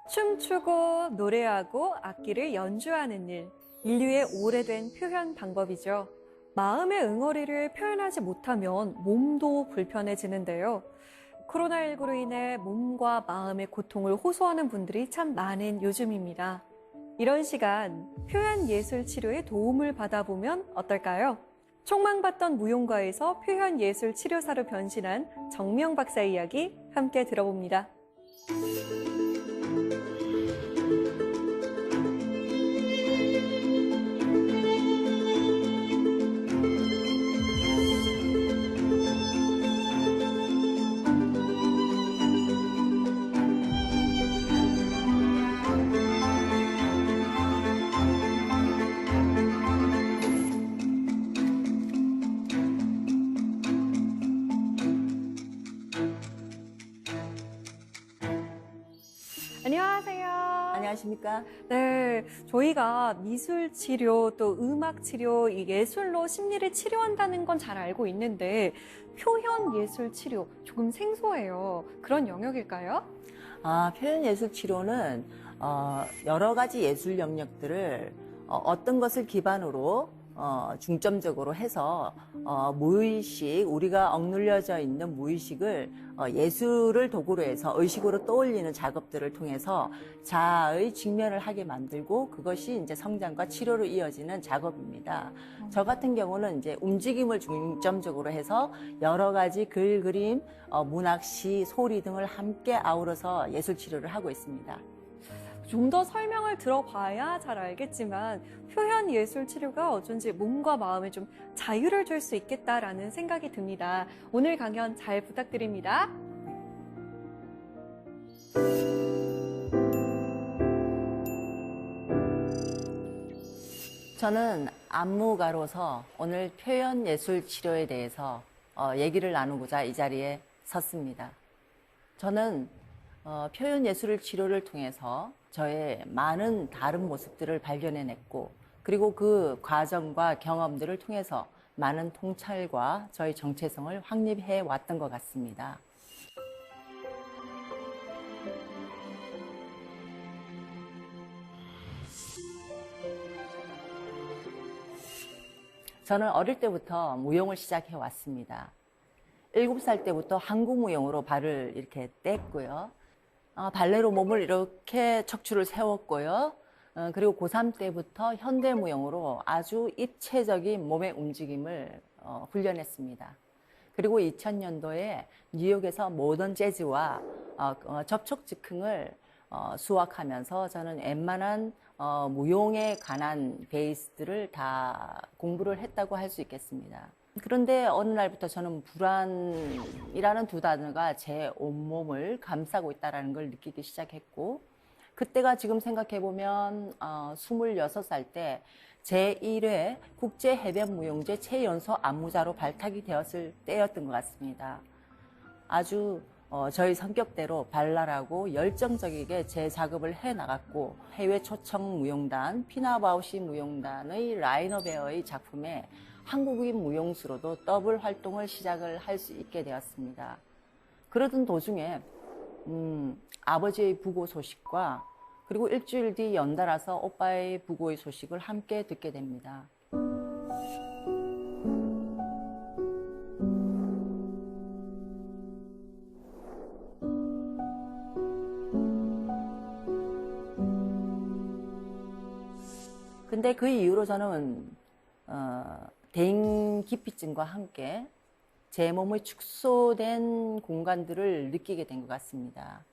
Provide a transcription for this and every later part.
춤추고 노래하고 악기를 연주하는 일, 인류의 오래된 표현 방법이죠. 마음의 응어리를 표현하지 못하면 몸도 불편해지는데요. 코로나19로 인해 몸과 마음의 고통을 호소하는 분들이 참 많은 요즘입니다. 이런 시간, 표현 예술 치료에 도움을 받아보면 어떨까요? 촉망받던 무용가에서 표현 예술 치료사로 변신한 정명 박사 이야기 함께 들어봅니다. 안녕하세요. 안녕하십니까? 네, 저희가 미술 치료 또 음악 치료, 이 예술로 심리를 치료한다는 건 잘 알고 있는데 표현 예술 치료 조금 생소해요. 그런 영역일까요? 표현 예술 치료는 여러 가지 예술 영역들을 어떤 것을 기반으로 중점적으로 해서 무의식, 우리가 억눌려져 있는 무의식을 예술을 도구로 해서 의식으로 떠올리는 작업들을 통해서 자아의 직면을 하게 만들고 그것이 이제 성장과 치료로 이어지는 작업입니다. 저 같은 경우는 이제 움직임을 중점적으로 해서 여러 가지 글, 그림, 문학, 시, 소리 등을 함께 아우러서 예술 치료를 하고 있습니다. 좀 더 설명을 들어봐야 잘 알겠지만 표현 예술 치료가 어쩐지 몸과 마음에 좀 자유를 줄 수 있겠다라는 생각이 듭니다. 오늘 강연 잘 부탁드립니다. 저는 안무가로서 오늘 표현 예술 치료에 대해서 얘기를 나누고자 이 자리에 섰습니다. 저는 표현 예술 치료를 통해서 저의 많은 다른 모습들을 발견해냈고 그리고 그 과정과 경험들을 통해서 많은 통찰과 저의 정체성을 확립해 왔던 것 같습니다. 저는 어릴 때부터 무용을 시작해 왔습니다. 7살 때부터 한국 무용으로 발을 이렇게 뗐고요. 발레로 몸을 이렇게 척추를 세웠고요. 그리고 고3 때부터 현대무용으로 아주 입체적인 몸의 움직임을 훈련했습니다. 그리고 2000년도에 뉴욕에서 모던 재즈와 접촉 즉흥을 수학하면서 저는 웬만한 무용에 관한 베이스들을 다 공부를 했다고 할 수 있겠습니다. 그런데 어느 날부터 저는 불안이라는 두 단어가 제 온몸을 감싸고 있다는 걸 느끼기 시작했고 그때가 지금 생각해보면 26살 때 제1회 국제해변무용제 최연소 안무자로 발탁이 되었을 때였던 것 같습니다. 아주 저희 성격대로 발랄하고 열정적이게 제 작업을 해나갔고 해외 초청 무용단 피나바우시 무용단의 라이너베어의 작품에 한국인 무용수로도 더블 활동을 시작을 할 수 있게 되었습니다. 그러던 도중에 아버지의 부고 소식과 그리고 일주일 뒤 연달아서 오빠의 부고의 소식을 함께 듣게 됩니다. 근데 그 이후로 저는 대인기피증과 함께 제 몸의 축소된 공간들을 느끼게 된 것 같습니다.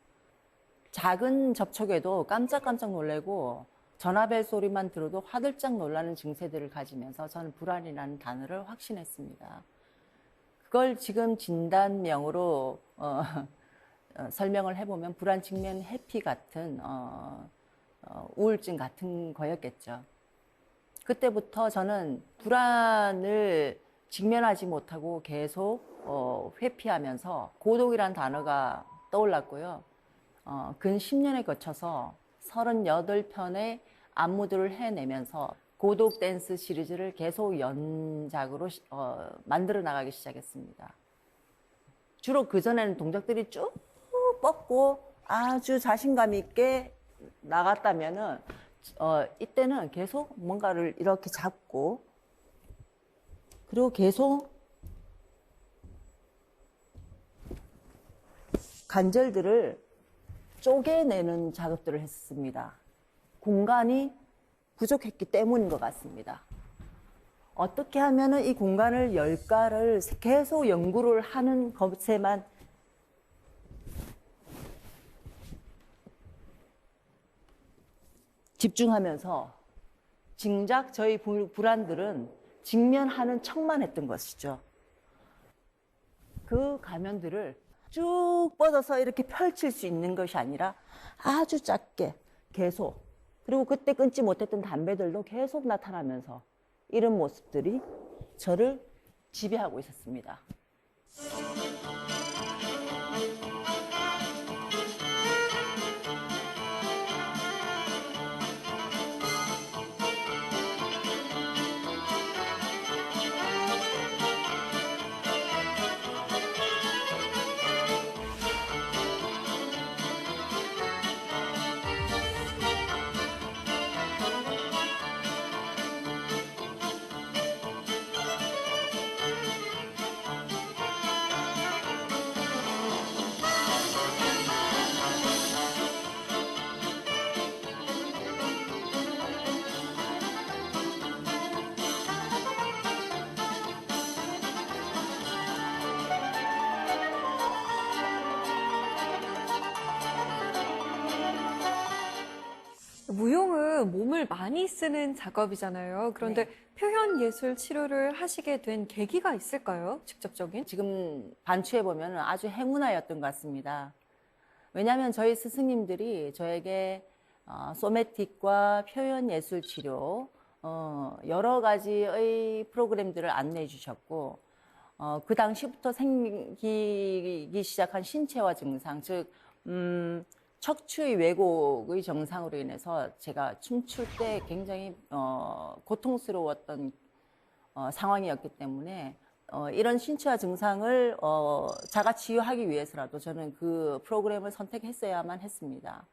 작은 접촉에도 깜짝깜짝 놀라고 전화벨 소리만 들어도 화들짝 놀라는 증세들을 가지면서 저는 불안이라는 단어를 확신했습니다. 그걸 지금 진단명으로 설명을 해보면 불안 측면 해피 같은 우울증 같은 거였겠죠. 그때부터 저는 불안을 직면하지 못하고 계속 회피하면서 고독이란 단어가 떠올랐고요. 근 10년에 거쳐서 38편의 안무들을 해내면서 고독 댄스 시리즈를 계속 연작으로 만들어 나가기 시작했습니다. 주로 그전에는 동작들이 쭉 뻗고 아주 자신감 있게 나갔다면은 이때는 계속 뭔가를 이렇게 잡고 그리고 계속 관절들을 쪼개내는 작업들을 했습니다. 공간이 부족했기 때문인 것 같습니다. 어떻게 하면은 이 공간을 열까를 계속 연구를 하는 것에만 집중하면서 정작 저희 불안들은 직면하는 척만 했던 것이죠. 그 가면들을 쭉 뻗어서 이렇게 펼칠 수 있는 것이 아니라 아주 작게 계속, 그리고 그때 끊지 못했던 담배들도 계속 나타나면서 이런 모습들이 저를 지배하고 있었습니다. 무용은 몸을 많이 쓰는 작업이잖아요. 그런데 네. 표현 예술 치료를 하시게 된 계기가 있을까요? 직접적인? 지금 반추해보면 아주 행운아였던 것 같습니다. 왜냐하면 저희 스승님들이 저에게 소매틱과 표현 예술 치료 여러 가지의 프로그램들을 안내해 주셨고 그 당시부터 생기기 시작한 신체화 증상, 즉 척추의 왜곡의 증상으로 인해서 제가 춤출 때 굉장히 고통스러웠던 상황이었기 때문에 이런 신체화 증상을 자가 치유하기 위해서라도 저는 그 프로그램을 선택했어야만 했습니다.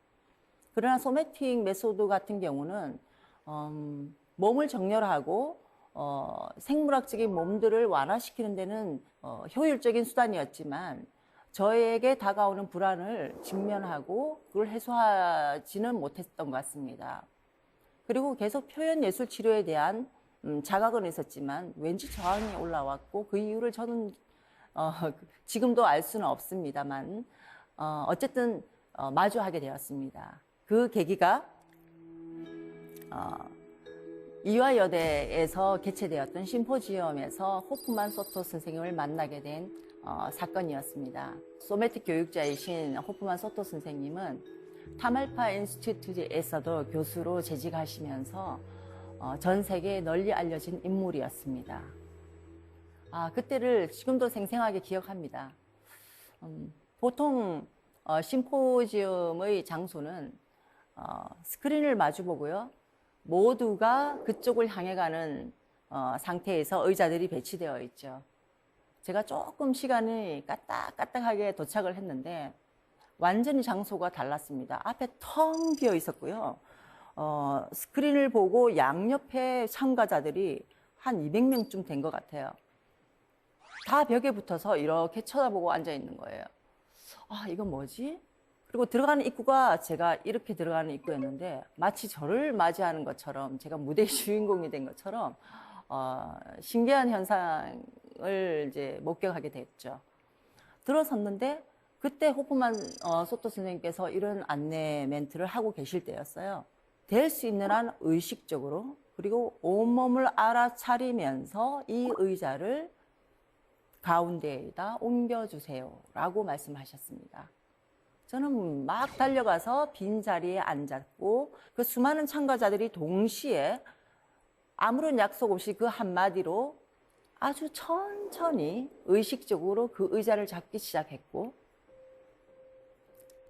그러나 소매틱 메소드 같은 경우는 몸을 정렬하고 생물학적인 몸들을 완화시키는 데는 효율적인 수단이었지만 저에게 다가오는 불안을 직면하고 그걸 해소하지는 못했던 것 같습니다. 그리고 계속 표현 예술 치료에 대한 자각은 있었지만 왠지 저항이 올라왔고 그 이유를 저는 지금도 알 수는 없습니다만 어쨌든 마주하게 되었습니다. 그 계기가 이화여대에서 개최되었던 심포지엄에서 호프만 소토 선생님을 만나게 된 사건이었습니다. 소매틱 교육자이신 호프만 소토 선생님은 타말파 인스티튜트에서도 교수로 재직하시면서 전 세계에 널리 알려진 인물이었습니다. 그때를 지금도 생생하게 기억합니다. 보통 심포지엄의 장소는 스크린을 마주보고요. 모두가 그쪽을 향해 가는 상태에서 의자들이 배치되어 있죠. 제가 조금 시간이 까딱까딱하게 도착을 했는데 완전히 장소가 달랐습니다. 앞에 텅 비어 있었고요. 스크린을 보고 양옆에 참가자들이 한 200명쯤 된 것 같아요. 다 벽에 붙어서 이렇게 쳐다보고 앉아 있는 거예요. 이건 뭐지? 그리고 들어가는 입구가 제가 이렇게 들어가는 입구였는데 마치 저를 맞이하는 것처럼 제가 무대의 주인공이 된 것처럼 신기한 현상을 이제 목격하게 됐죠. 들어섰는데 그때 호프만 소토 선생님께서 이런 안내 멘트를 하고 계실 때였어요. 될 수 있는 한 의식적으로 그리고 온몸을 알아차리면서 이 의자를 가운데에다 옮겨주세요 라고 말씀하셨습니다. 저는 막 달려가서 빈자리에 앉았고 그 수많은 참가자들이 동시에 아무런 약속 없이 그 한마디로 아주 천천히 의식적으로 그 의자를 잡기 시작했고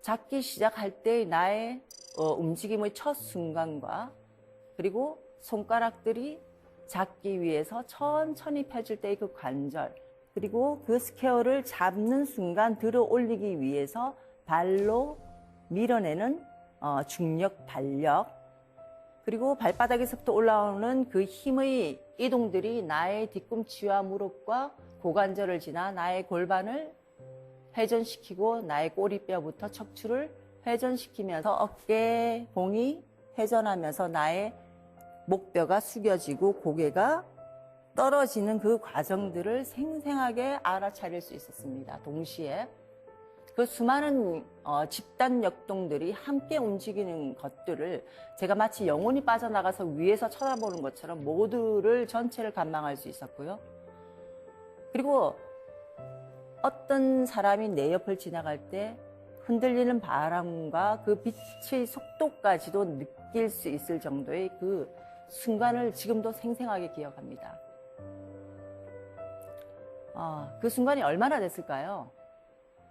잡기 시작할 때 나의 움직임의 첫 순간과 그리고 손가락들이 잡기 위해서 천천히 펴질 때의 그 관절 그리고 그 스퀘어를 잡는 순간 들어 올리기 위해서 발로 밀어내는 중력, 발력, 그리고 발바닥에서부터 올라오는 그 힘의 이동들이 나의 뒤꿈치와 무릎과 고관절을 지나 나의 골반을 회전시키고 나의 꼬리뼈부터 척추를 회전시키면서 어깨 봉이 회전하면서 나의 목뼈가 숙여지고 고개가 떨어지는 그 과정들을 생생하게 알아차릴 수 있었습니다. 동시에 그 수많은 집단 역동들이 함께 움직이는 것들을 제가 마치 영혼이 빠져나가서 위에서 쳐다보는 것처럼 모두를 전체를 감망할 수 있었고요. 그리고 어떤 사람이 내 옆을 지나갈 때 흔들리는 바람과 그 빛의 속도까지도 느낄 수 있을 정도의 그 순간을 지금도 생생하게 기억합니다. 그 순간이 얼마나 됐을까요?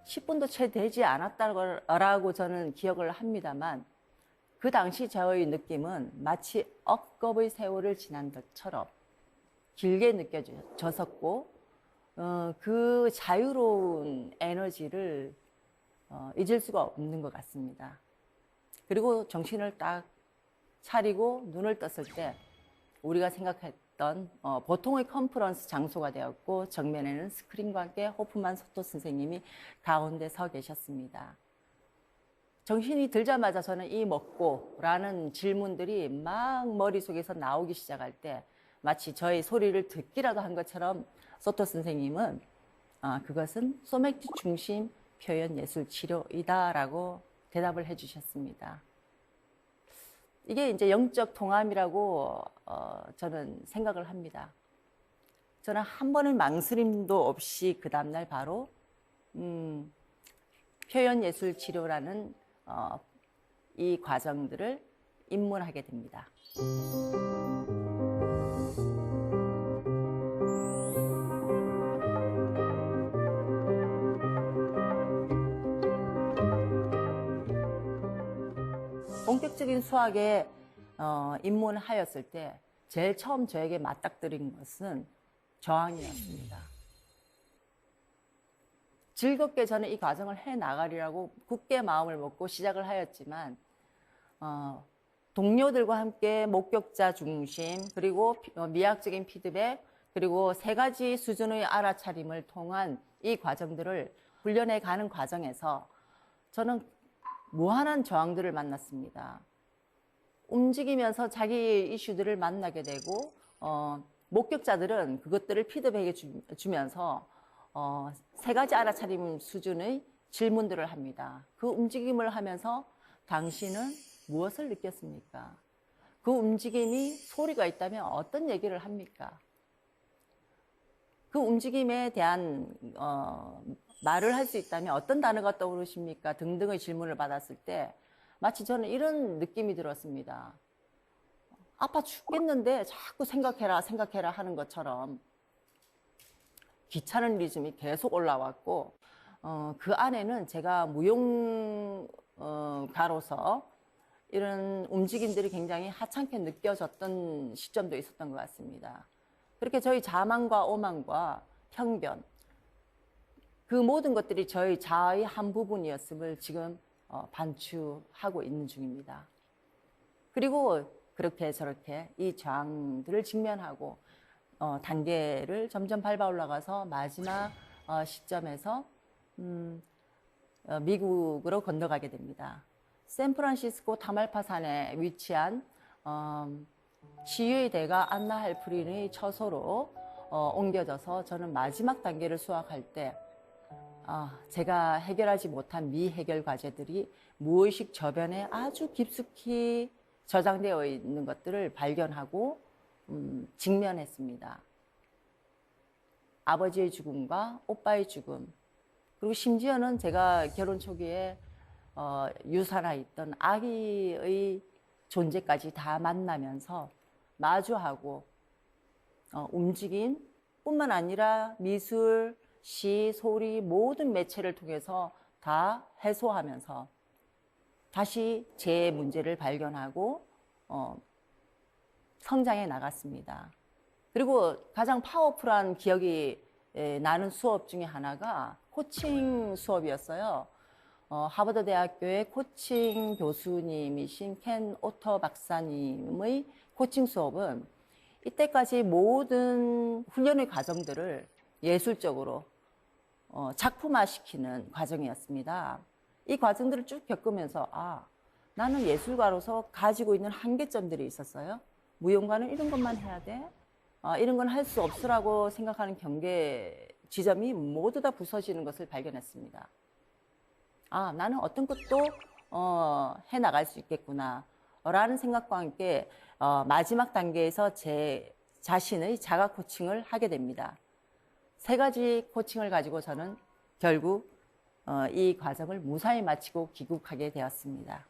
10분도 채 되지 않았다고 저는 기억을 합니다만 그 당시 저의 느낌은 마치 억겁의 세월을 지난 것처럼 길게 느껴졌었고 그 자유로운 에너지를 잊을 수가 없는 것 같습니다. 그리고 정신을 딱 차리고 눈을 떴을 때 우리가 생각했던 보통의 컨퍼런스 장소가 되었고 정면에는 스크린과 함께 호프만 소토 선생님이 가운데 서 계셨습니다. 정신이 들자마자 저는 이 먹고라는 질문들이 막 머릿속에서 나오기 시작할 때 마치 저의 소리를 듣기라도 한 것처럼 소토 선생님은 그것은 소맥주 중심 표현 예술 치료이다라고 대답을 해주셨습니다. 이게 이제 영적 통함이라고 저는 생각을 합니다. 저는 한 번의 망설임도 없이 그 다음날 바로 표현 예술 치료라는 이 과정들을 입문하게 됩니다. 본격적인 수학에 입문하였을 때 제일 처음 저에게 맞닥뜨린 것은 저항이었습니다. 즐겁게 저는 이 과정을 해나가리라고 굳게 마음을 먹고 시작을 하였지만 동료들과 함께 목격자 중심 그리고 미학적인 피드백 그리고 세 가지 수준의 알아차림을 통한 이 과정들을 훈련해 가는 과정에서 저는 무한한 저항들을 만났습니다. 움직이면서 자기 이슈들을 만나게 되고 목격자들은 그것들을 피드백해 주면서 세 가지 알아차림 수준의 질문들을 합니다. 그 움직임을 하면서 당신은 무엇을 느꼈습니까? 그 움직임이 소리가 있다면 어떤 얘기를 합니까? 그 움직임에 대한 말을 할 수 있다면 어떤 단어가 떠오르십니까? 등등의 질문을 받았을 때 마치 저는 이런 느낌이 들었습니다. 아파 죽겠는데 자꾸 생각해라 하는 것처럼 귀찮은 리듬이 계속 올라왔고 그 안에는 제가 무용가로서 이런 움직임들이 굉장히 하찮게 느껴졌던 시점도 있었던 것 같습니다. 그렇게 저희 자만과 오만과 편견 그 모든 것들이 저희 자아의 한 부분이었음을 지금 반추하고 있는 중입니다. 그리고 그렇게 저렇게 이 저항들을 직면하고 단계를 점점 밟아 올라가서 마지막 시점에서 미국으로 건너가게 됩니다. 샌프란시스코 타말파산에 위치한 치유의 대가 안나 할프린의 처소로 옮겨져서 저는 마지막 단계를 수학할 때 제가 해결하지 못한 미해결 과제들이 무의식 저변에 아주 깊숙이 저장되어 있는 것들을 발견하고 직면했습니다. 아버지의 죽음과 오빠의 죽음, 그리고 심지어는 제가 결혼 초기에 유산해 있던 아기의 존재까지 다 만나면서 마주하고 움직임 뿐만 아니라 미술, 시, 소리 모든 매체를 통해서 다 해소하면서 다시 제 문제를 발견하고 성장해 나갔습니다. 그리고 가장 파워풀한 기억이 나는 수업 중에 하나가 코칭 수업이었어요. 하버드 대학교의 코칭 교수님이신 켄 오터 박사님의 코칭 수업은 이때까지 모든 훈련의 과정들을 예술적으로 작품화시키는 과정이었습니다. 이 과정들을 쭉 겪으면서 나는 예술가로서 가지고 있는 한계점들이 있었어요. 무용가는 이런 것만 해야 돼? 이런 건 할 수 없으라고 생각하는 경계 지점이 모두 다 부서지는 것을 발견했습니다. 나는 어떤 것도 해나갈 수 있겠구나 라는 생각과 함께 마지막 단계에서 제 자신의 자가 코칭을 하게 됩니다. 3가지 코칭을 가지고 저는 결국 이 과정을 무사히 마치고 귀국하게 되었습니다.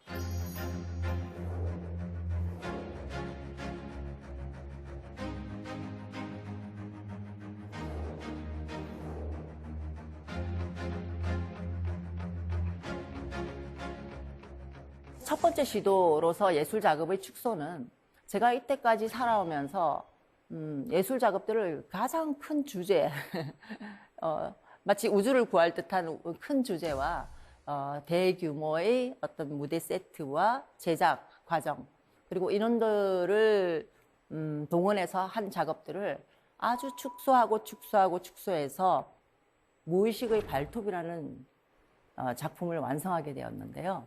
첫 번째 시도로서 예술 작업의 축소는 제가 이때까지 살아오면서 예술 작업들을 가장 큰 주제, 마치 우주를 구할 듯한 큰 주제와 대규모의 어떤 무대 세트와 제작 과정, 그리고 인원들을 동원해서 한 작업들을 아주 축소해서 무의식의 발톱이라는 작품을 완성하게 되었는데요.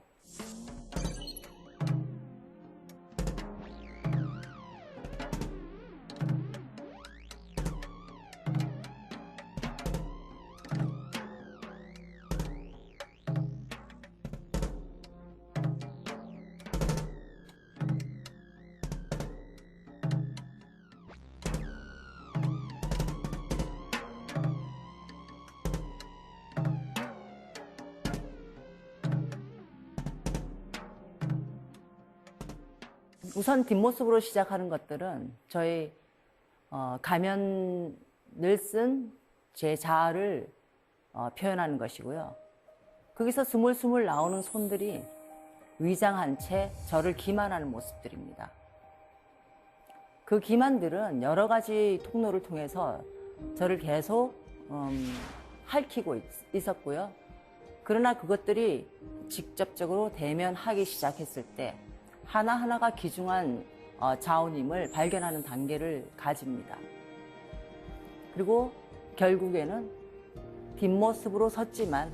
우선 뒷모습으로 시작하는 것들은 저희 가면을 쓴 제 자아를 표현하는 것이고요. 거기서 스물스물 나오는 손들이 위장한 채 저를 기만하는 모습들입니다. 그 기만들은 여러 가지 통로를 통해서 저를 계속 핥히고 있었고요. 그러나 그것들이 직접적으로 대면하기 시작했을 때 하나하나가 귀중한 자원임을 발견하는 단계를 가집니다. 그리고 결국에는 뒷모습으로 섰지만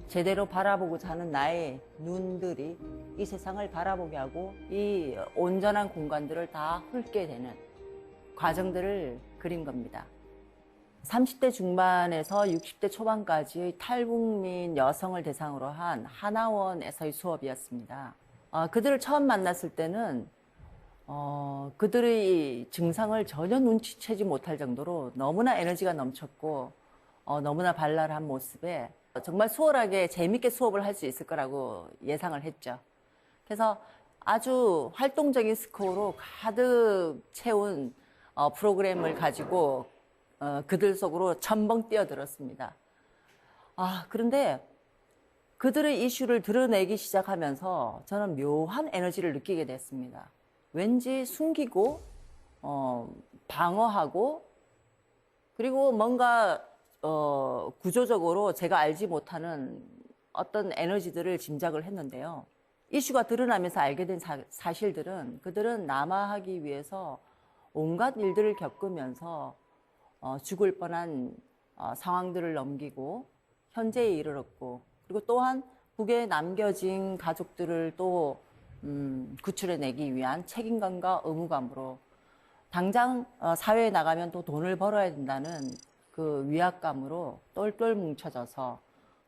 제대로 바라보고자 하는 나의 눈들이 이 세상을 바라보게 하고 이 온전한 공간들을 다 훑게 되는 과정들을 그린 겁니다. 30대 중반에서 60대 초반까지의 탈북민 여성을 대상으로 한 하나원에서의 수업이었습니다. 그들을 처음 만났을 때는 그들의 증상을 전혀 눈치채지 못할 정도로 너무나 에너지가 넘쳤고 너무나 발랄한 모습에 정말 수월하게 재밌게 수업을 할 수 있을 거라고 예상을 했죠. 그래서 아주 활동적인 스코어로 가득 채운 프로그램을 가지고 그들 속으로 첨벙 뛰어들었습니다. 그런데 그들의 이슈를 드러내기 시작하면서 저는 묘한 에너지를 느끼게 됐습니다. 왠지 숨기고 방어하고 그리고 뭔가 구조적으로 제가 알지 못하는 어떤 에너지들을 짐작을 했는데요. 이슈가 드러나면서 알게 된 사실들은 그들은 남아하기 위해서 온갖 일들을 겪으면서 죽을 뻔한 상황들을 넘기고 현재에 이르렀고 그리고 또한 북에 남겨진 가족들을 또 구출해내기 위한 책임감과 의무감으로 당장 사회에 나가면 또 돈을 벌어야 된다는 그 위압감으로 똘똘 뭉쳐져서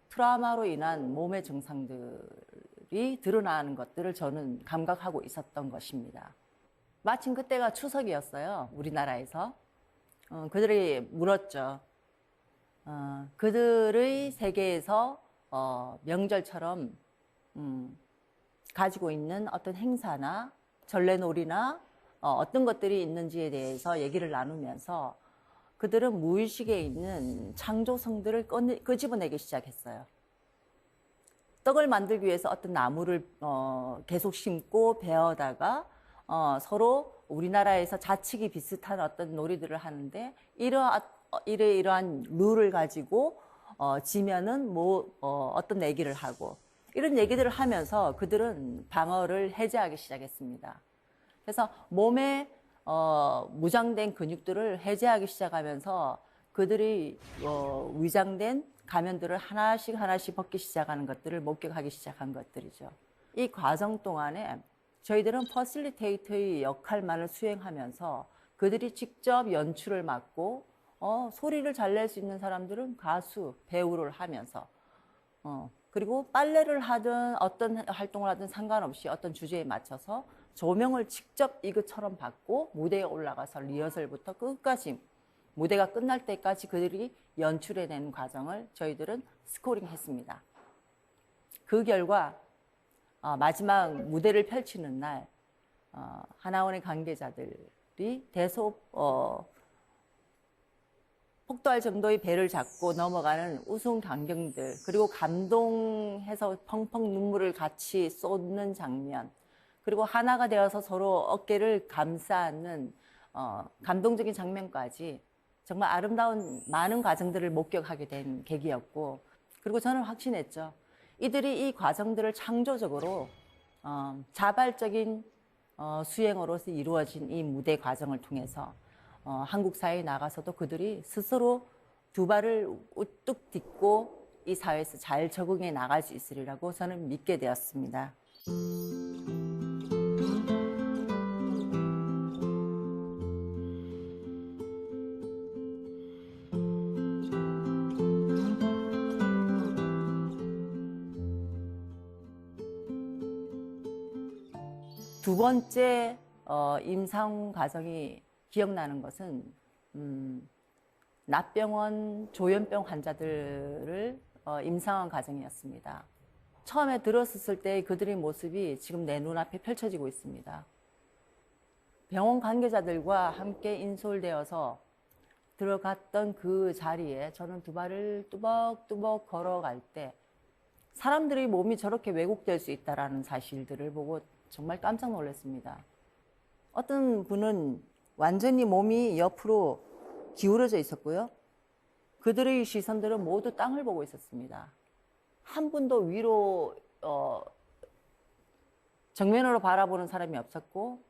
트라우마로 인한 몸의 증상들이 드러나는 것들을 저는 감각하고 있었던 것입니다. 마침 그때가 추석이었어요. 우리나라에서. 그들이 물었죠. 그들의 세계에서 명절처럼 가지고 있는 어떤 행사나 전래놀이나 어떤 것들이 있는지에 대해서 얘기를 나누면서 그들은 무의식에 있는 창조성들을 끄집어내기 시작했어요. 떡을 만들기 위해서 어떤 나무를 계속 심고 베어다가 서로 우리나라에서 자치기 비슷한 어떤 놀이들을 하는데 이러한 룰을 가지고 지면은 어떤 내기를 하고 이런 얘기들을 하면서 그들은 방어를 해제하기 시작했습니다. 그래서 몸에 무장된 근육들을 해제하기 시작하면서 그들이 위장된 가면들을 하나씩 벗기 시작하는 것들을 목격하기 시작한 것들이죠. 이 과정 동안에 저희들은 퍼실리테이터의 역할만을 수행하면서 그들이 직접 연출을 맡고 소리를 잘 낼 수 있는 사람들은 가수, 배우를 하면서 그리고 빨래를 하든 어떤 활동을 하든 상관없이 어떤 주제에 맞춰서 조명을 직접 이것처럼 받고 무대에 올라가서 리허설부터 끝까지 무대가 끝날 때까지 그들이 연출해내는 과정을 저희들은 스코링했습니다. 그 결과 마지막 무대를 펼치는 날 하나원의 관계자들이 대속 폭도할 정도의 배를 잡고 넘어가는 우스운 광경들, 그리고 감동해서 펑펑 눈물을 같이 쏟는 장면, 그리고 하나가 되어서 서로 어깨를 감싸는 감동적인 장면까지 정말 아름다운 많은 과정들을 목격하게 된 계기였고, 그리고 저는 확신했죠. 이들이 이 과정들을 창조적으로 자발적인 수행으로서 이루어진 이 무대 과정을 통해서 한국 사회에 나가서도 그들이 스스로 두 발을 우뚝 딛고 이 사회에서 잘 적응해 나갈 수 있으리라고 저는 믿게 되었습니다. 두 번째 임상 과정이 기억나는 것은 납병원 조현병 환자들을 임상한 과정이었습니다. 처음에 들었을 때 그들의 모습이 지금 내 눈앞에 펼쳐지고 있습니다. 병원 관계자들과 함께 인솔되어서 들어갔던 그 자리에 저는 두 발을 뚜벅뚜벅 걸어갈 때 사람들의 몸이 저렇게 왜곡될 수 있다는 사실들을 보고 정말 깜짝 놀랐습니다. 어떤 분은 완전히 몸이 옆으로 기울어져 있었고요. 그들의 시선들은 모두 땅을 보고 있었습니다. 한 분도 위로 정면으로 바라보는 사람이 없었고,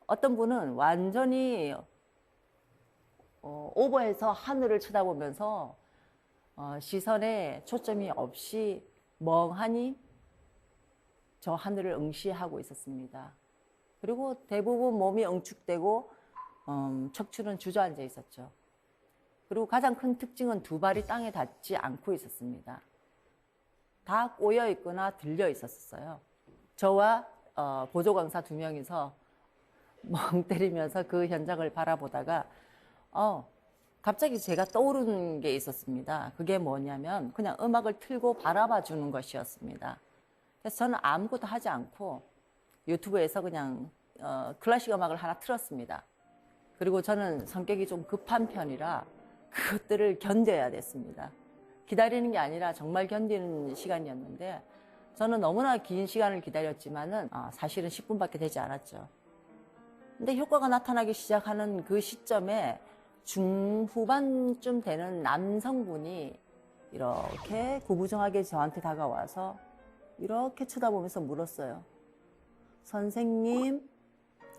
어떤 분은 완전히 오버해서 하늘을 쳐다보면서 시선에 초점이 없이 멍하니 저 하늘을 응시하고 있었습니다. 그리고 대부분 몸이 응축되고 척추는 주저앉아 있었죠. 그리고 가장 큰 특징은 두 발이 땅에 닿지 않고 있었습니다. 다 꼬여 있거나 들려 있었어요. 저와 보조 강사 두 명이서 멍 때리면서 그 현장을 바라보다가 갑자기 제가 떠오르는 게 있었습니다. 그게 뭐냐면 그냥 음악을 틀고 바라봐 주는 것이었습니다. 그래서 저는 아무것도 하지 않고 유튜브에서 그냥 클래식 음악을 하나 틀었습니다. 그리고 저는 성격이 좀 급한 편이라 그것들을 견뎌야 됐습니다. 기다리는 게 아니라 정말 견디는 시간이었는데 저는 너무나 긴 시간을 기다렸지만은 사실은 10분밖에 되지 않았죠. 근데 효과가 나타나기 시작하는 그 시점에 중후반쯤 되는 남성분이 이렇게 구부정하게 저한테 다가와서 이렇게 쳐다보면서 물었어요. 선생님,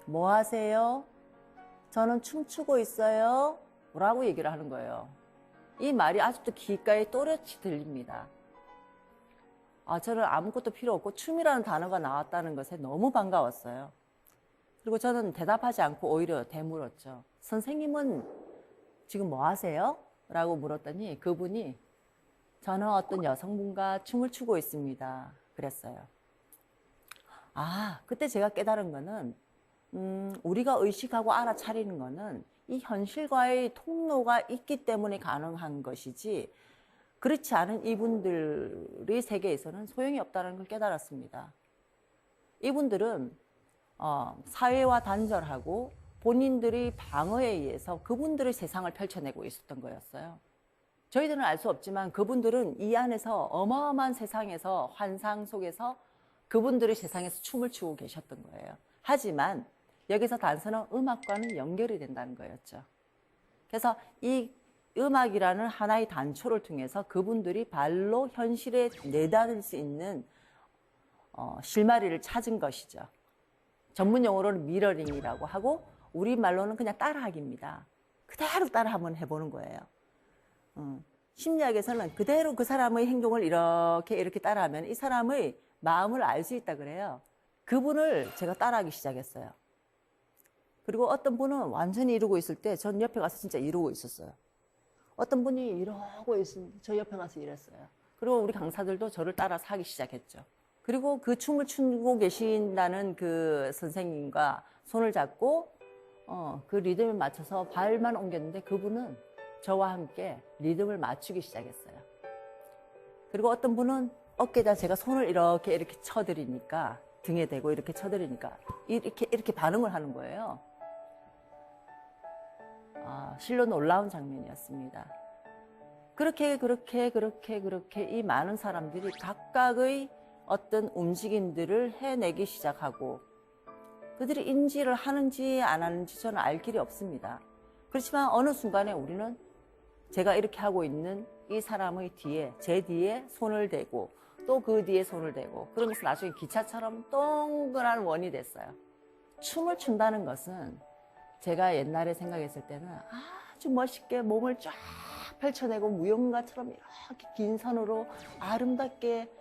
뭐 하세요? 저는 춤추고 있어요. 라고 얘기를 하는 거예요. 이 말이 아직도 귓가에 또렷이 들립니다. 저는 아무것도 필요 없고 춤이라는 단어가 나왔다는 것에 너무 반가웠어요. 그리고 저는 대답하지 않고 오히려 되물었죠. 선생님은 지금 뭐 하세요? 라고 물었더니 그분이 저는 어떤 여성분과 춤을 추고 있습니다. 그랬어요. 그때 제가 깨달은 거는 우리가 의식하고 알아차리는 거는 이 현실과의 통로가 있기 때문에 가능한 것이지 그렇지 않은 이분들의 세계에서는 소용이 없다는 걸 깨달았습니다. 이분들은 사회와 단절하고 본인들의 방어에 의해서 그분들의 세상을 펼쳐내고 있었던 거였어요. 저희들은 알 수 없지만 그분들은 이 안에서 어마어마한 세상에서 환상 속에서 그분들의 세상에서 춤을 추고 계셨던 거예요. 하지만 여기서 단서는 음악과는 연결이 된다는 거였죠. 그래서 이 음악이라는 하나의 단초를 통해서 그분들이 발로 현실에 내다릴 수 있는 실마리를 찾은 것이죠. 전문 용어로는 미러링이라고 하고 우리말로는 그냥 따라하기입니다. 그대로 따라 한번 해보는 거예요. 심리학에서는 그대로 그 사람의 행동을 이렇게 따라하면 이 사람의 마음을 알 수 있다 그래요. 그분을 제가 따라하기 시작했어요. 그리고 어떤 분은 완전히 이러고 있을 때 전 옆에 가서 진짜 이러고 있었어요. 어떤 분이 이러고 있으면 저 옆에 가서 이랬어요. 그리고 우리 강사들도 저를 따라서 하기 시작했죠. 그리고 그 춤을 추고 계신다는 그 선생님과 손을 잡고 그 리듬에 맞춰서 발만 옮겼는데 그분은 저와 함께 리듬을 맞추기 시작했어요. 그리고 어떤 분은 어깨에다 제가 손을 이렇게 쳐드리니까 등에 대고 이렇게 쳐드리니까 이렇게 반응을 하는 거예요. 실로 놀라운 장면이었습니다. 그렇게 이 많은 사람들이 각각의 어떤 움직임들을 해내기 시작하고 그들이 인지를 하는지 안 하는지 저는 알 길이 없습니다. 그렇지만 어느 순간에 우리는 제가 이렇게 하고 있는 이 사람의 뒤에, 제 뒤에 손을 대고 또 그 뒤에 손을 대고 그러면서 나중에 기차처럼 동그란 원이 됐어요. 춤을 춘다는 것은 제가 옛날에 생각했을 때는 아주 멋있게 몸을 쫙 펼쳐내고 무용가처럼 이렇게 긴 선으로 아름답게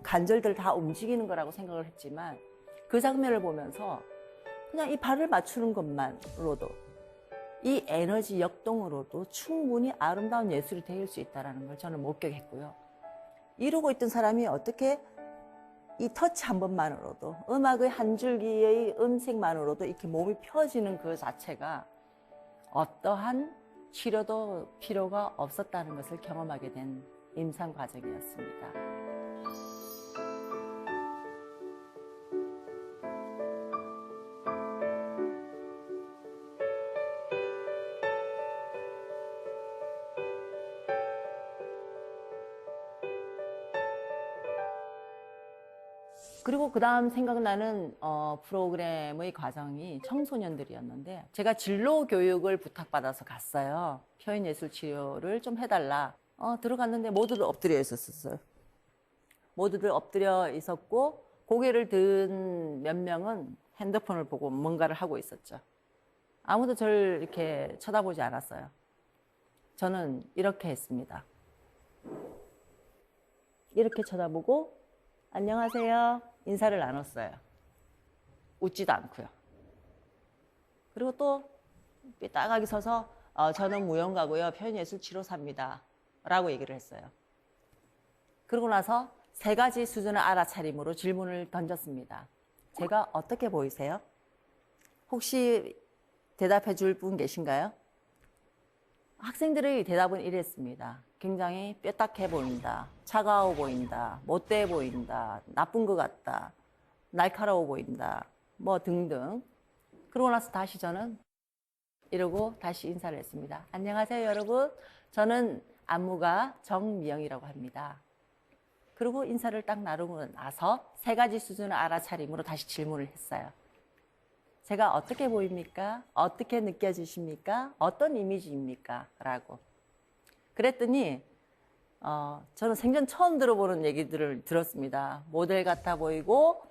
관절들 다 움직이는 거라고 생각을 했지만 그 장면을 보면서 그냥 이 발을 맞추는 것만으로도 이 에너지 역동으로도 충분히 아름다운 예술이 될 수 있다는 걸 저는 목격했고요. 이러고 있던 사람이 어떻게 이 터치 한 번만으로도 음악의 한 줄기의 음색만으로도 이렇게 몸이 펴지는 그 자체가 어떠한 치료도 필요가 없었다는 것을 경험하게 된 임상 과정이었습니다. 그리고 그 다음 생각나는 프로그램의 과정이 청소년들이었는데 제가 진로 교육을 부탁받아서 갔어요. 표현예술 치료를 좀 해달라. 들어갔는데 모두들 엎드려 있었어요. 모두들 엎드려 있었고 고개를 든 몇 명은 핸드폰을 보고 뭔가를 하고 있었죠. 아무도 저를 이렇게 쳐다보지 않았어요. 저는 이렇게 했습니다. 이렇게 쳐다보고 안녕하세요. 인사를 나눴어요. 웃지도 않고요. 그리고 또 삐딱하게 서서 저는 무용가고요. 표현예술 치료사입니다. 라고 얘기를 했어요. 그러고 나서 3가지 수준의 알아차림으로 질문을 던졌습니다. 제가 어떻게 보이세요? 혹시 대답해 줄 분 계신가요? 학생들의 대답은 이랬습니다. 굉장히 뼈딱해 보인다. 차가워 보인다. 못돼 보인다. 나쁜 것 같다. 날카로워 보인다. 뭐 등등. 그러고 나서 다시 저는 이러고 다시 인사를 했습니다. 안녕하세요, 여러분. 저는 안무가 정미영이라고 합니다. 그리고 인사를 딱 나누고 나서 3가지 수준의 알아차림으로 다시 질문을 했어요. 제가 어떻게 보입니까? 어떻게 느껴지십니까? 어떤 이미지입니까? 라고. 그랬더니 저는 생전 처음 들어보는 얘기들을 들었습니다. 모델 같아 보이고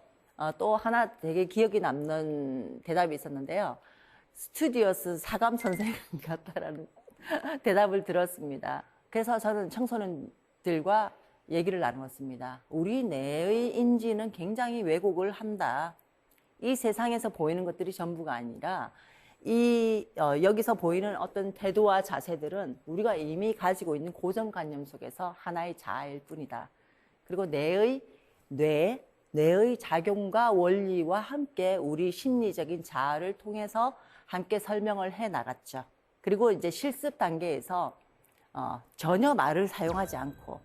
또 하나 되게 기억이 남는 대답이 있었는데요. 스튜디오스 사감 선생 같다라는 대답을 들었습니다. 그래서 저는 청소년들과 얘기를 나누었습니다. 우리 내의 인지는 굉장히 왜곡을 한다. 이 세상에서 보이는 것들이 전부가 아니라 여기서 보이는 어떤 태도와 자세들은 우리가 이미 가지고 있는 고정관념 속에서 하나의 자아일 뿐이다. 그리고 뇌의 작용과 원리와 함께 우리 심리적인 자아를 통해서 함께 설명을 해 나갔죠. 그리고 이제 실습 단계에서 전혀 말을 사용하지 않고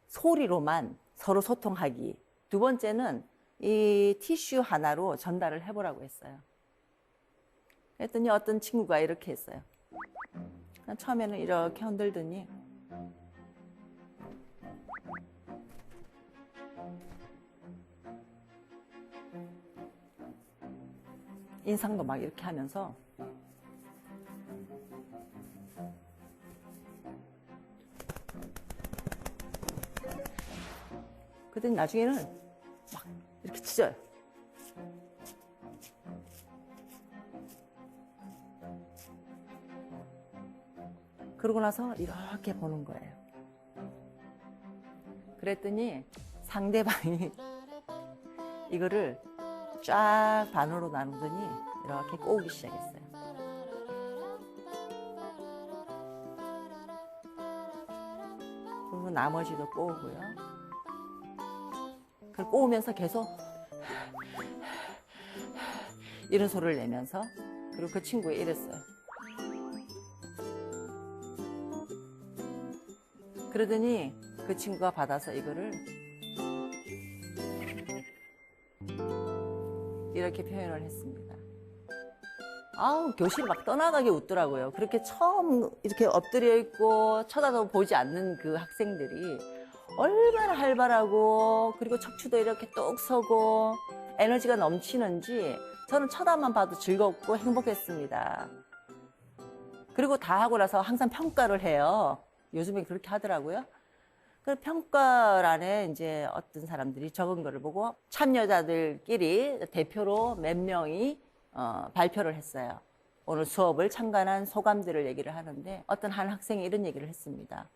소리로만 서로 소통하기. 2번째는 이 티슈 하나로 전달을 해보라고 했어요. 그랬더니 어떤 친구가 이렇게 했어요. 처음에는 이렇게 흔들더니 인상도 막 이렇게 하면서 그랬더니 나중에는 막 이렇게 찢어요. 그러고 나서 이렇게 보는 거예요. 그랬더니 상대방이 이거를 쫙 반으로 나누더니 이렇게 꼬우기 시작했어요. 그리고 나머지도 꼬우고요. 그걸 꼬우면서 계속 이런 소리를 내면서, 그리고 그 친구가 이랬어요. 그러더니 그 친구가 받아서 이거를 이렇게 표현을 했습니다. 아우, 교실 막 떠나가게 웃더라고요. 그렇게 처음 이렇게 엎드려 있고 쳐다도 보지 않는 그 학생들이 얼마나 활발하고, 그리고 척추도 이렇게 뚝 서고 에너지가 넘치는지 저는 쳐다만 봐도 즐겁고 행복했습니다. 그리고 다 하고 나서 항상 평가를 해요. 요즘에 그렇게 하더라고요. 그 평가란에 이제 어떤 사람들이 적은 거를 보고 참여자들끼리 대표로 몇 명이 발표를 했어요. 오늘 수업을 참관한 소감들을 얘기를 하는데, 어떤 한 학생이 이런 얘기를 했습니다.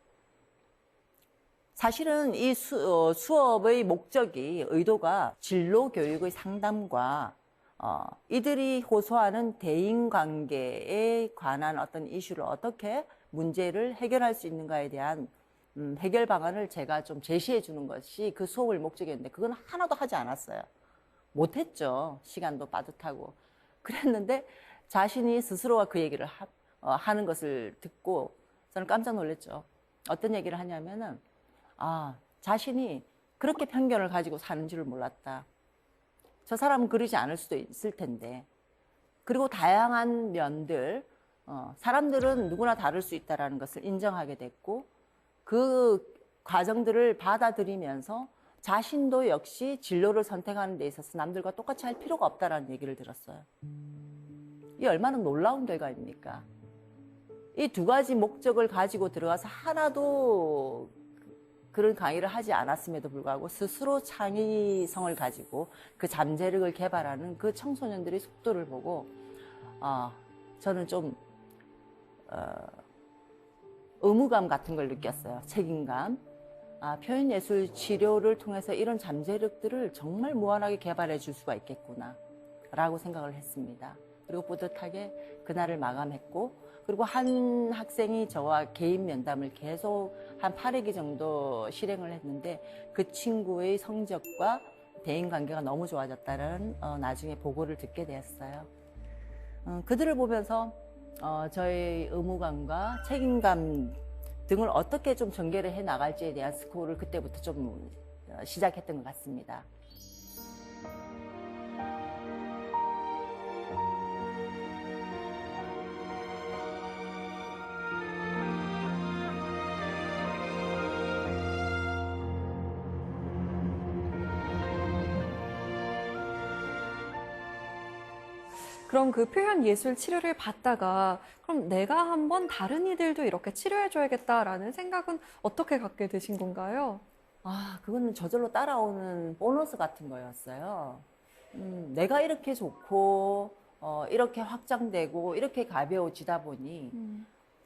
사실은 이 수업의 목적이, 의도가 진로 교육의 상담과 이들이 호소하는 대인관계에 관한 어떤 이슈를 어떻게 문제를 해결할 수 있는가에 대한 해결 방안을 제가 좀 제시해 주는 것이 그 수업의 목적이었는데, 그건 하나도 하지 않았어요. 못했죠. 시간도 빠듯하고. 그랬는데 자신이 스스로가 그 얘기를 하는 것을 듣고 저는 깜짝 놀랐죠. 어떤 얘기를 하냐면은, 자신이 그렇게 편견을 가지고 사는 줄을 몰랐다. 저 사람은 그러지 않을 수도 있을 텐데. 그리고 다양한 면들, 사람들은 누구나 다를 수 있다는 것을 인정하게 됐고, 그 과정들을 받아들이면서 자신도 역시 진로를 선택하는 데 있어서 남들과 똑같이 할 필요가 없다는 얘기를 들었어요. 이 얼마나 놀라운 결과입니까? 이 두 가지 목적을 가지고 들어가서 하나도 그런 강의를 하지 않았음에도 불구하고 스스로 창의성을 가지고 그 잠재력을 개발하는 그 청소년들의 속도를 보고 저는 좀 의무감 같은 걸 느꼈어요. 책임감. 표현예술 치료를 통해서 이런 잠재력들을 정말 무한하게 개발해 줄 수가 있겠구나 라고 생각을 했습니다. 그리고 뿌듯하게 그날을 마감했고, 그리고 한 학생이 저와 개인 면담을 계속 한 8회기 정도 실행을 했는데, 그 친구의 성적과 대인관계가 너무 좋아졌다는 나중에 보고를 듣게 되었어요. 그들을 보면서 저의 의무감과 책임감 등을 어떻게 좀 전개를 해 나갈지에 대한 스코어를 그때부터 좀 시작했던 것 같습니다. 그럼 그 표현 예술 치료를 받다가 그럼 내가 한번 다른 이들도 이렇게 치료해줘야겠다라는 생각은 어떻게 갖게 되신 건가요? 그거는 저절로 따라오는 보너스 같은 거였어요. 내가 이렇게 좋고 이렇게 확장되고 이렇게 가벼워지다 보니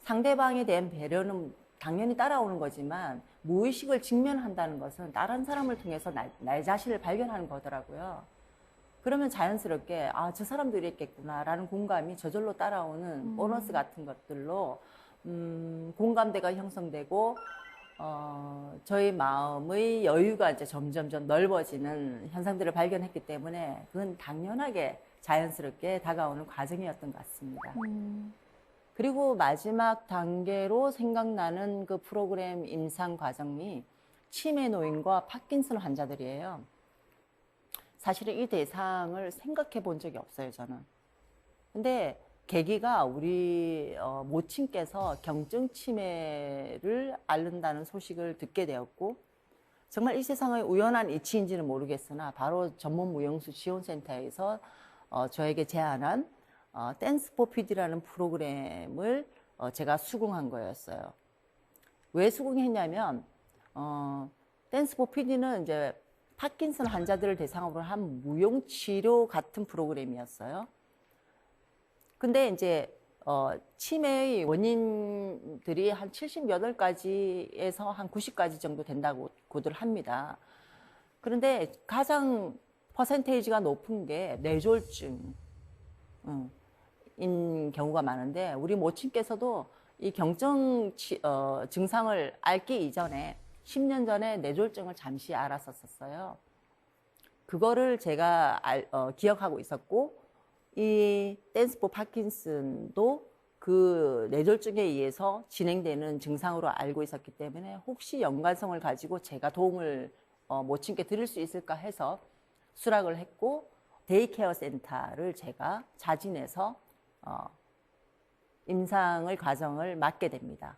상대방에 대한 배려는 당연히 따라오는 거지만, 무의식을 직면한다는 것은 다른 사람을 통해서 나 자신을 발견하는 거더라고요. 그러면 자연스럽게 저 사람도 이랬겠구나라는 공감이 저절로 따라오는 보너스 같은 것들로 공감대가 형성되고 저희 마음의 여유가 이제 점점점 넓어지는 현상들을 발견했기 때문에 그건 당연하게 자연스럽게 다가오는 과정이었던 것 같습니다. 그리고 마지막 단계로 생각나는 그 프로그램 임상 과정이 치매 노인과 파킨슨 환자들이에요. 사실은 이 대상을 생각해 본 적이 없어요, 저는. 근데 계기가 우리 모친께서 경증 치매를 앓는다는 소식을 듣게 되었고, 정말 이 세상의 우연한 이치인지는 모르겠으나 바로 전문 무용수 지원센터에서 저에게 제안한 댄스 포 PD라는 프로그램을 제가 수긍한 거였어요. 왜 수긍했냐면 댄스 포 PD는 이제 파킨슨 환자들을 대상으로 한 무용치료 같은 프로그램이었어요. 근데 이제 치매의 원인들이 한 78가지에서 한 90가지 정도 된다고들 합니다. 그런데 가장 퍼센테이지가 높은 게 뇌졸중인 경우가 많은데, 우리 모친께서도 이 경증 증상을 앓기 이전에 10년 전에 뇌졸중을 잠시 앓았었어요. 그거를 제가 기억하고 있었고, 이 댄스 포 파킨슨도 그 뇌졸중에 의해서 진행되는 증상으로 알고 있었기 때문에 혹시 연관성을 가지고 제가 도움을 모친께 드릴 수 있을까 해서 수락을 했고, 데이케어 센터를 제가 자진해서 임상을 과정을 맡게 됩니다.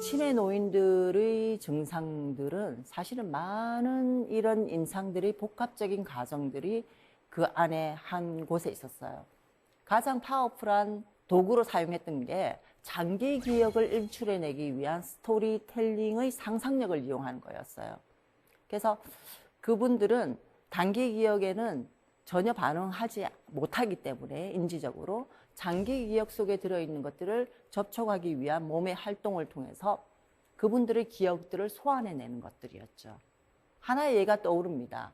치매 노인들의 증상들은 사실은 많은 이런 임상들이 복합적인 과정들이 그 안에 한 곳에 있었어요. 가장 파워풀한 도구로 사용했던 게 장기 기억을 일출해내기 위한 스토리텔링의 상상력을 이용하는 거였어요. 그래서 그분들은 단기 기억에는 전혀 반응하지 못하기 때문에 인지적으로 장기 기억 속에 들어있는 것들을 접촉하기 위한 몸의 활동을 통해서 그분들의 기억들을 소환해내는 것들이었죠. 하나의 예가 떠오릅니다.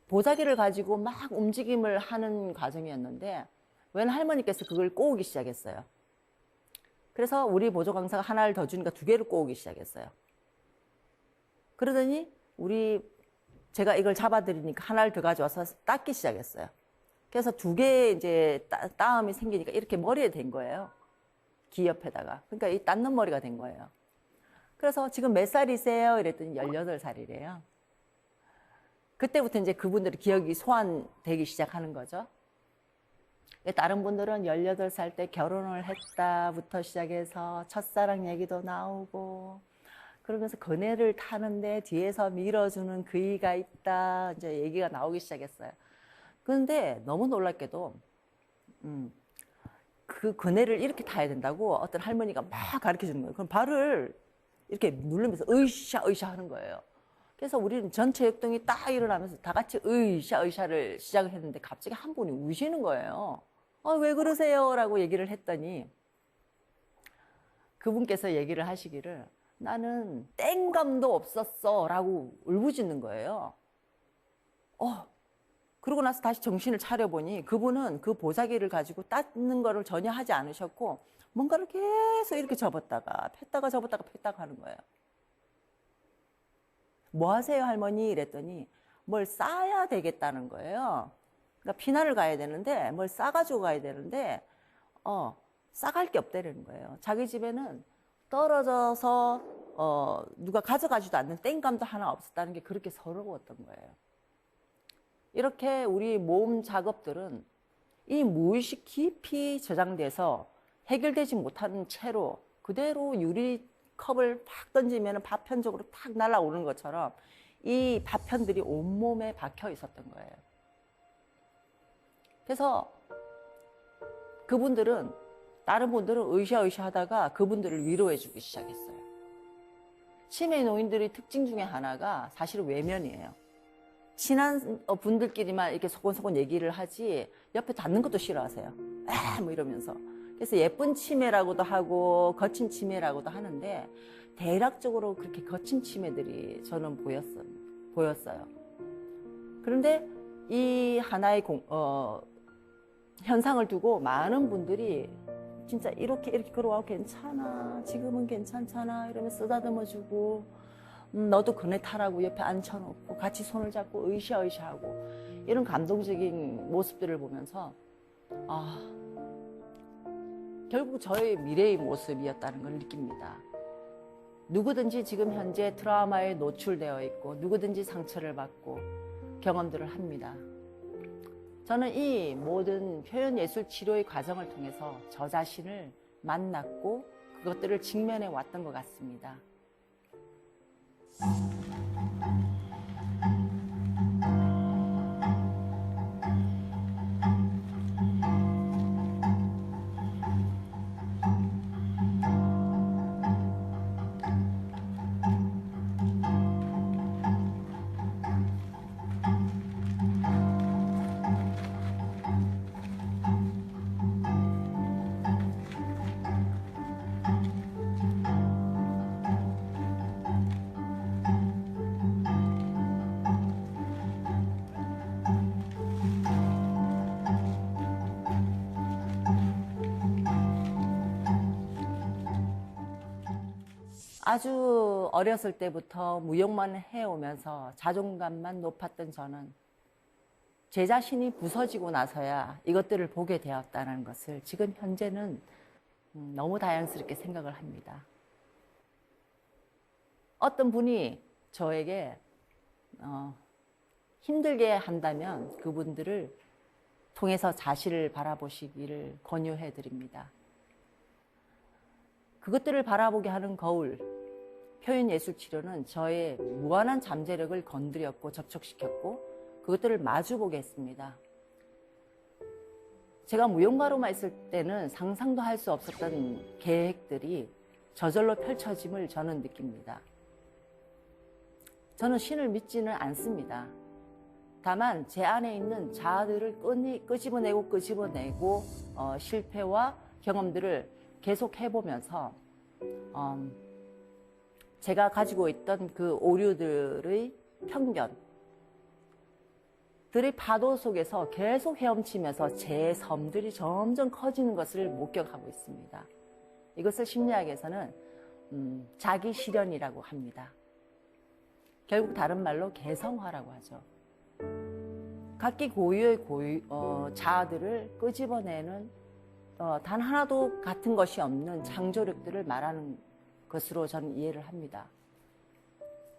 보자기를 가지고 막 움직임을 하는 과정이었는데 웬 할머니께서 그걸 꼬우기 시작했어요. 그래서 우리 보조 강사가 하나를 더 주니까 2개를 꼬우기 시작했어요. 그러더니 제가 이걸 잡아드리니까 하나를 더 가져와서 닦기 시작했어요. 그래서 2개의 이제 따음이 생기니까 이렇게 머리에 댄 거예요. 귀 옆에다가. 그러니까 이 닦는 머리가 된 거예요. 그래서 지금 몇 살이세요? 이랬더니 18살이래요. 그때부터 이제 그분들의 기억이 소환되기 시작하는 거죠. 다른 분들은 18살 때 결혼을 했다부터 시작해서 첫사랑 얘기도 나오고, 그러면서 그네를 타는데 뒤에서 밀어주는 그이가 있다, 이제 얘기가 나오기 시작했어요. 그런데 너무 놀랍게도 그 그네를 이렇게 타야 된다고 어떤 할머니가 막 가르쳐 주는 거예요. 그럼 발을 이렇게 누르면서 으쌰 으쌰 하는 거예요. 그래서 우리는 전체 역동이 딱 일어나면서 다 같이 으쌰 으쌰를 시작을 했는데 갑자기 한 분이 우시는 거예요. 왜 그러세요? 라고 얘기를 했더니 그분께서 얘기를 하시기를, 나는 땡감도 없었어 라고 울부짖는 거예요. 그러고 나서 다시 정신을 차려보니 그분은 그 보자기를 가지고 닦는 거를 전혀 하지 않으셨고 뭔가를 계속 이렇게 접었다가 폈다가 접었다가 폈다가 하는 거예요. 뭐 하세요 할머니? 이랬더니 뭘 싸야 되겠다는 거예요. 그러니까 피난을 가야 되는데 뭘 싸가지고 가야 되는데 싸갈 게 없다는 거예요. 자기 집에는 떨어져서 누가 가져가지도 않는 땡감도 하나 없었다는 게 그렇게 서러웠던 거예요. 이렇게 우리 몸 작업들은 이 무의식 깊이 저장돼서 해결되지 못하는 채로 그대로 유리컵을 팍 던지면 파편적으로 탁 날아오는 것처럼 이 파편들이 온몸에 박혀 있었던 거예요. 그래서 그분들은, 다른 분들은 으쌰으쌰 하다가 그분들을 위로해주기 시작했어요. 치매 노인들의 특징 중에 하나가 사실은 외면이에요. 친한 분들끼리만 이렇게 소곤소곤 얘기를 하지 옆에 닿는 것도 싫어하세요. 뭐 이러면서. 그래서 예쁜 치매라고도 하고 거친 치매라고도 하는데 대략적으로 그렇게 거친 치매들이 저는 보였어요. 그런데 이 하나의 현상을 두고 많은 분들이 진짜 이렇게 걸어와 괜찮아, 지금은 괜찮잖아 이러면서 쓰다듬어주고, 너도 그네 타라고 옆에 앉혀놓고 같이 손을 잡고 으쌰으쌰하고 이런 감동적인 모습들을 보면서 결국 저의 미래의 모습이었다는 걸 느낍니다. 누구든지 지금 현재 트라우마에 노출되어 있고 누구든지 상처를 받고 경험들을 합니다. 저는 이 모든 표현 예술 치료의 과정을 통해서 저 자신을 만났고 그것들을 직면해 왔던 것 같습니다. 아주 어렸을 때부터 무용만 해오면서 자존감만 높았던 저는 제 자신이 부서지고 나서야 이것들을 보게 되었다는 것을 지금 현재는 너무 다양스럽게 생각을 합니다. 어떤 분이 저에게 힘들게 한다면 그분들을 통해서 자신을 바라보시기를 권유해 드립니다. 그것들을 바라보게 하는 거울, 표현예술치료는 저의 무한한 잠재력을 건드렸고 접촉시켰고 그것들을 마주보게 했습니다. 제가 무용가로만 있을 때는 상상도 할 수 없었던 계획들이 저절로 펼쳐짐을 저는 느낍니다. 저는 신을 믿지는 않습니다. 다만 제 안에 있는 자아들을 끄집어내고 실패와 경험들을 계속 해보면서 제가 가지고 있던 그 오류들의 편견들의 파도 속에서 계속 헤엄치면서 제 섬들이 점점 커지는 것을 목격하고 있습니다. 이것을 심리학에서는 자기 실현이라고 합니다. 결국 다른 말로 개성화라고 하죠. 각기 고유의 자아들을 끄집어내는 단 하나도 같은 것이 없는 창조력들을 말하는 것으로 저는 이해를 합니다.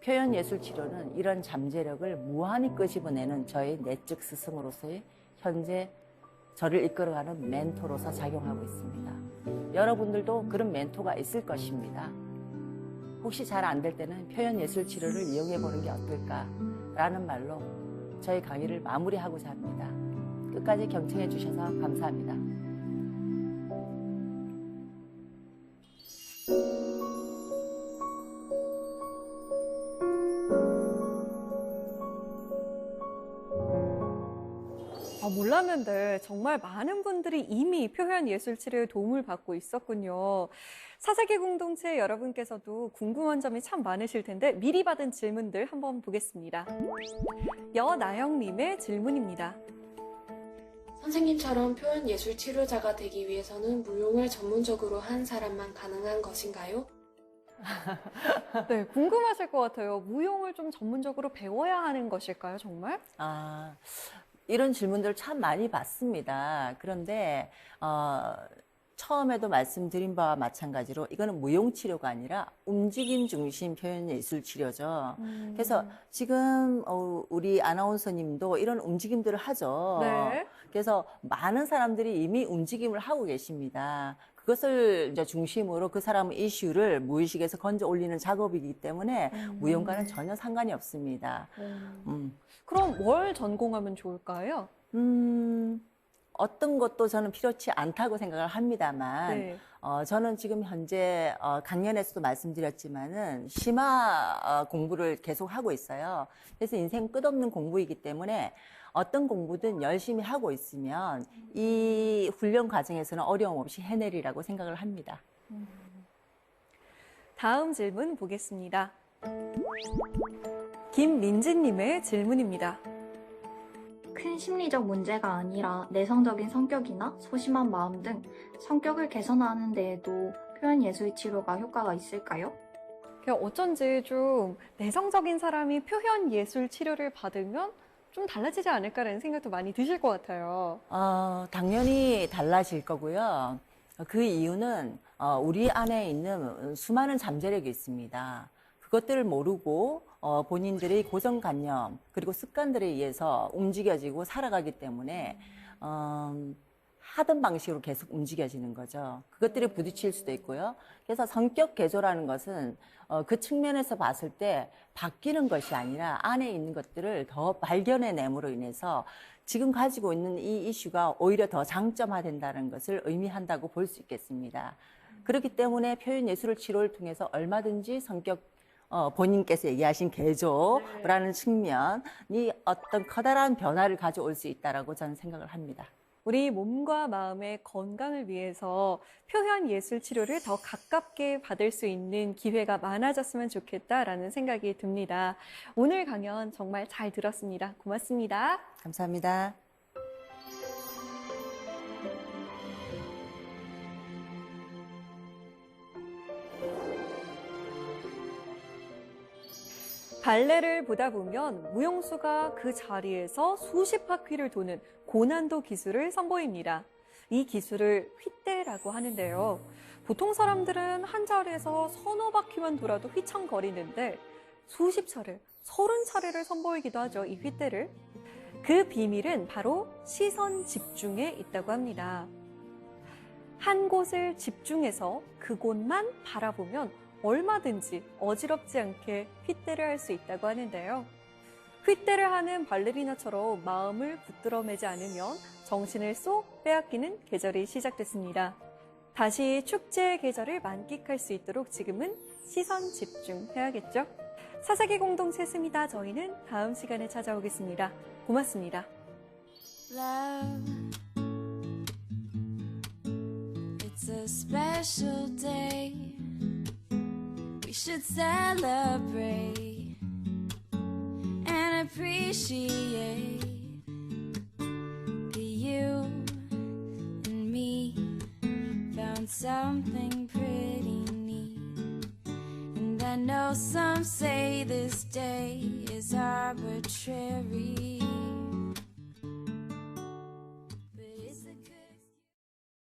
표현예술치료는 이런 잠재력을 무한히 끄집어내는 저의 내적 스승으로서의 현재 저를 이끌어가는 멘토로서 작용하고 있습니다. 여러분들도 그런 멘토가 있을 것입니다. 혹시 잘 안 될 때는 표현예술치료를 이용해보는 게 어떨까라는 말로 저희 강의를 마무리하고자 합니다. 끝까지 경청해 주셔서 감사합니다. 몰랐는데 정말 많은 분들이 이미 표현예술치료에 도움을 받고 있었군요. 사사기 공동체 여러분께서도 궁금한 점이 참 많으실 텐데 미리 받은 질문들 한번 보겠습니다. 여나영님의 질문입니다. 선생님처럼 표현예술 치료자가 되기 위해서는 무용을 전문적으로 한 사람만 가능한 것인가요? 네, 궁금하실 것 같아요. 무용을 좀 전문적으로 배워야 하는 것일까요, 정말? 이런 질문들 참 많이 받습니다. 그런데 처음에도 말씀드린 바와 마찬가지로 이거는 무용치료가 아니라 움직임 중심 표현예술치료죠. 그래서 지금 우리 아나운서님도 이런 움직임들을 하죠. 네. 그래서 많은 사람들이 이미 움직임을 하고 계십니다. 그것을 이제 중심으로 그 사람의 이슈를 무의식에서 건져 올리는 작업이기 때문에 무용과는 전혀 상관이 없습니다. 그럼 뭘 전공하면 좋을까요? 어떤 것도 저는 필요치 않다고 생각을 합니다만, 네. 저는 지금 현재 강연에서도 말씀드렸지만은 심화 공부를 계속 하고 있어요. 그래서 인생 끝없는 공부이기 때문에 어떤 공부든 열심히 하고 있으면 이 훈련 과정에서는 어려움 없이 해내리라고 생각을 합니다. 다음 질문 보겠습니다. 김민지님의 질문입니다. 큰 심리적 문제가 아니라 내성적인 성격이나 소심한 마음 등 성격을 개선하는 데에도 표현예술 치료가 효과가 있을까요? 어쩐지 좀 내성적인 사람이 표현예술 치료를 받으면 좀 달라지지 않을까라는 생각도 많이 드실 것 같아요. 당연히 달라질 거고요. 그 이유는 우리 안에 있는 수많은 잠재력이 있습니다. 그것들을 모르고 본인들의 고정관념 그리고 습관들에 의해서 움직여지고 살아가기 때문에 하던 방식으로 계속 움직여지는 거죠. 그것들이 부딪힐 수도 있고요. 그래서 성격 개조라는 것은 그 측면에서 봤을 때 바뀌는 것이 아니라 안에 있는 것들을 더 발견해냄으로 인해서 지금 가지고 있는 이 이슈가 오히려 더 장점화된다는 것을 의미한다고 볼 수 있겠습니다. 그렇기 때문에 표현예술 치료를 통해서 얼마든지 성격 본인께서 얘기하신 개조라는 측면이 어떤 커다란 변화를 가져올 수 있다라고 저는 생각을 합니다. 우리 몸과 마음의 건강을 위해서 표현예술 치료를 더 가깝게 받을 수 있는 기회가 많아졌으면 좋겠다라는 생각이 듭니다. 오늘 강연 정말 잘 들었습니다. 고맙습니다. 감사합니다. 발레를 보다 보면 무용수가 그 자리에서 수십 바퀴를 도는 고난도 기술을 선보입니다. 이 기술을 휘대라고 하는데요. 보통 사람들은 한 자리에서 서너 바퀴만 돌아도 휘청거리는데 수십 차례, 30차례를 선보이기도 하죠, 이 휘대를. 그 비밀은 바로 시선 집중에 있다고 합니다. 한 곳을 집중해서 그곳만 바라보면 얼마든지 어지럽지 않게 휘대를 할 수 있다고 하는데요. 휘대를 하는 발레리나처럼 마음을 붙들어 매지 않으면 정신을 쏙 빼앗기는 계절이 시작됐습니다. 다시 축제의 계절을 만끽할 수 있도록 지금은 시선 집중해야겠죠? 사사기 공동체 스미다. 저희는 다음 시간에 찾아오겠습니다. 고맙습니다. Love, it's a special day. We should celebrate and appreciate that you and me found something pretty neat. And I know some say this day is arbitrary,